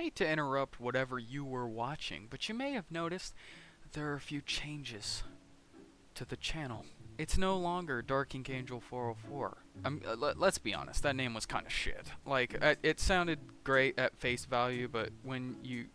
hate to interrupt whatever you were watching, but you may have noticed there are a few changes to the channel. It's no longer Dark Ink Angel 404. Let's be honest, that name was kind of shit. Like, it sounded great at face value, but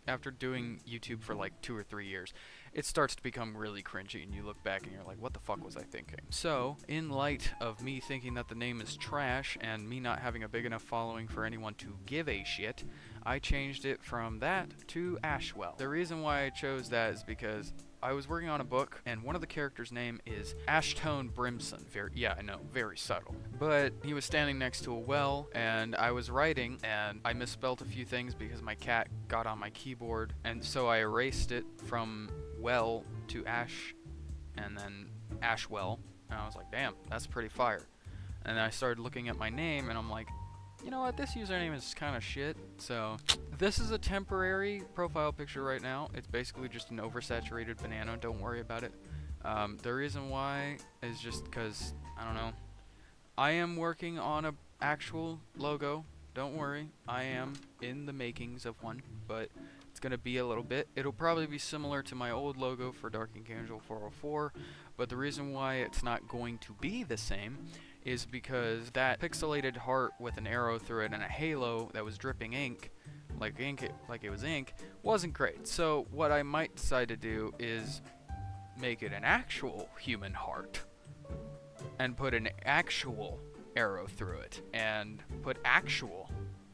after doing YouTube for like 2 or 3 years, it starts to become really cringy, and you look back and you're like, what the fuck was I thinking? So, in light of me thinking that the name is trash, and me not having a big enough following for anyone to give a shit, I changed it from that to Ashwell. The reason why I chose that is because I was working on a book, and one of the characters' name is Ashtone Brimson. Yeah, I know, very subtle. But he was standing next to a well, and I was writing, and I misspelled a few things because my cat got on my keyboard, and so I erased it from well to ash, and then Ashwell, and I was like, damn, that's pretty fire. And then I started looking at my name, and I'm like, you know what, this username is kind of shit. So this is a temporary profile picture right now. It's basically just an oversaturated banana. Don't worry about it. The reason why is just because, I don't know, I am working on a actual logo. Don't worry, I am in the makings of one, but it's gonna be a little bit. It'll probably be similar to my old logo for Dark Ink Angel 404, but the reason why it's not going to be the same is because that pixelated heart with an arrow through it and a halo that was dripping ink, like it was ink, wasn't great. So what I might decide to do is make it an actual human heart and put an actual arrow through it and put actual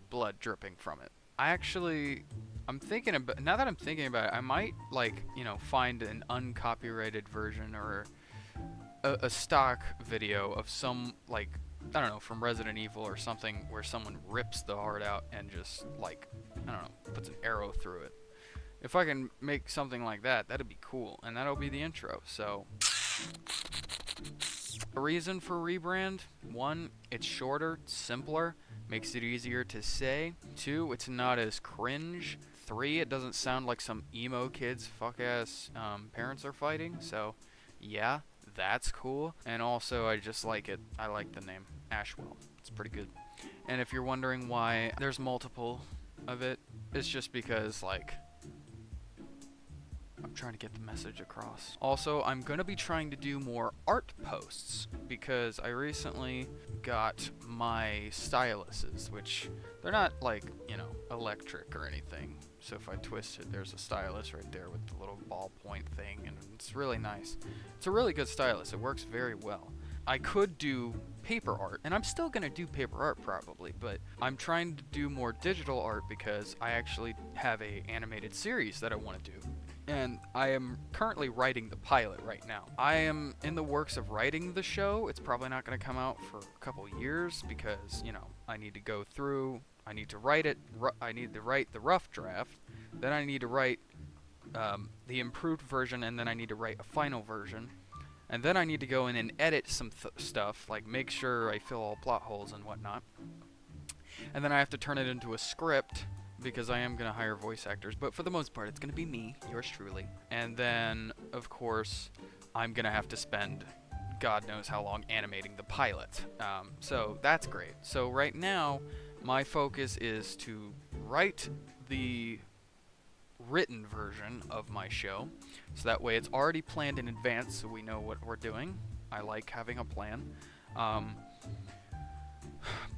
blood dripping from it. I'm thinking about, now that I'm thinking about it, I might, like, you know, find an uncopyrighted version or a stock video of some, like, I don't know, from Resident Evil or something, where someone rips the heart out and just, like, I don't know, puts an arrow through it. If I can make something like that, that'd be cool, and that'll be the intro. So, a reason for rebrand: 1, it's shorter, simpler, makes it easier to say. 2, it's not as cringe. 3, it doesn't sound like some emo kids fuck-ass parents are fighting. So, yeah, that's cool. And also, I just like it. I like the name Ashwell. It's pretty good. And if you're wondering why there's multiple of it, it's just because, like, I'm trying to get the message across. Also, I'm going to be trying to do more art posts because I recently got my styluses, which they're not, like, you know, electric or anything. So if I twist it, there's a stylus right there with the little ballpoint thing, and it's really nice. It's a really good stylus. It works very well. I could do paper art, and I'm still going to do paper art probably, but I'm trying to do more digital art because I actually have a animated series that I want to do. And I am currently writing the pilot right now. I am in the works of writing the show. It's probably not going to come out for a couple years because, you know, I need to go through, I need to write it, I need to write the rough draft, then I need to write the improved version, and then I need to write a final version. And then I need to go in and edit some stuff, like make sure I fill all plot holes and whatnot. And then I have to turn it into a script, because I am going to hire voice actors, but for the most part, it's going to be me, yours truly. And then, of course, I'm going to have to spend God knows how long animating the pilot. So that's great. So right now, my focus is to write the written version of my show, so that way it's already planned in advance, so we know what we're doing. I like having a plan.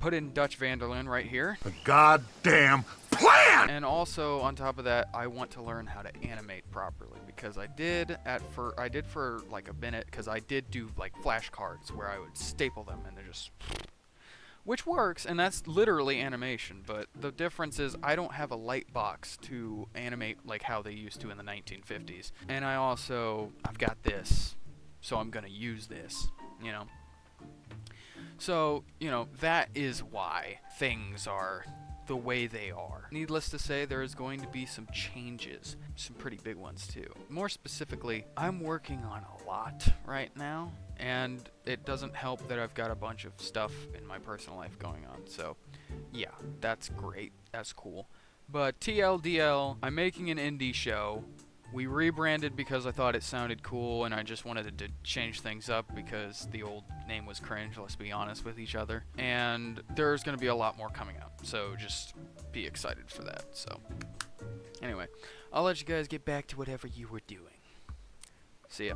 Put in Dutch Vanderlyn right here. A goddamn plan! And also, on top of that, I want to learn how to animate properly, because I did for like a minute, because I did do like flashcards where I would staple them and they're just, which works, and that's literally animation, but the difference is I don't have a light box to animate like how they used to in the 1950s. And I've got this, so I'm gonna use this, you know. So, you know, that is why things are the way they are. Needless to say, there is going to be some changes, some pretty big ones too. More specifically, I'm working on a lot right now, and it doesn't help that I've got a bunch of stuff in my personal life going on. So, yeah, that's great. That's cool. But TLDL, I'm making an indie show. We rebranded because I thought it sounded cool, and I just wanted to change things up because the old name was cringe, let's be honest with each other. And there's going to be a lot more coming up, so just be excited for that. So Anyway, I'll let you guys get back to whatever you were doing. See ya.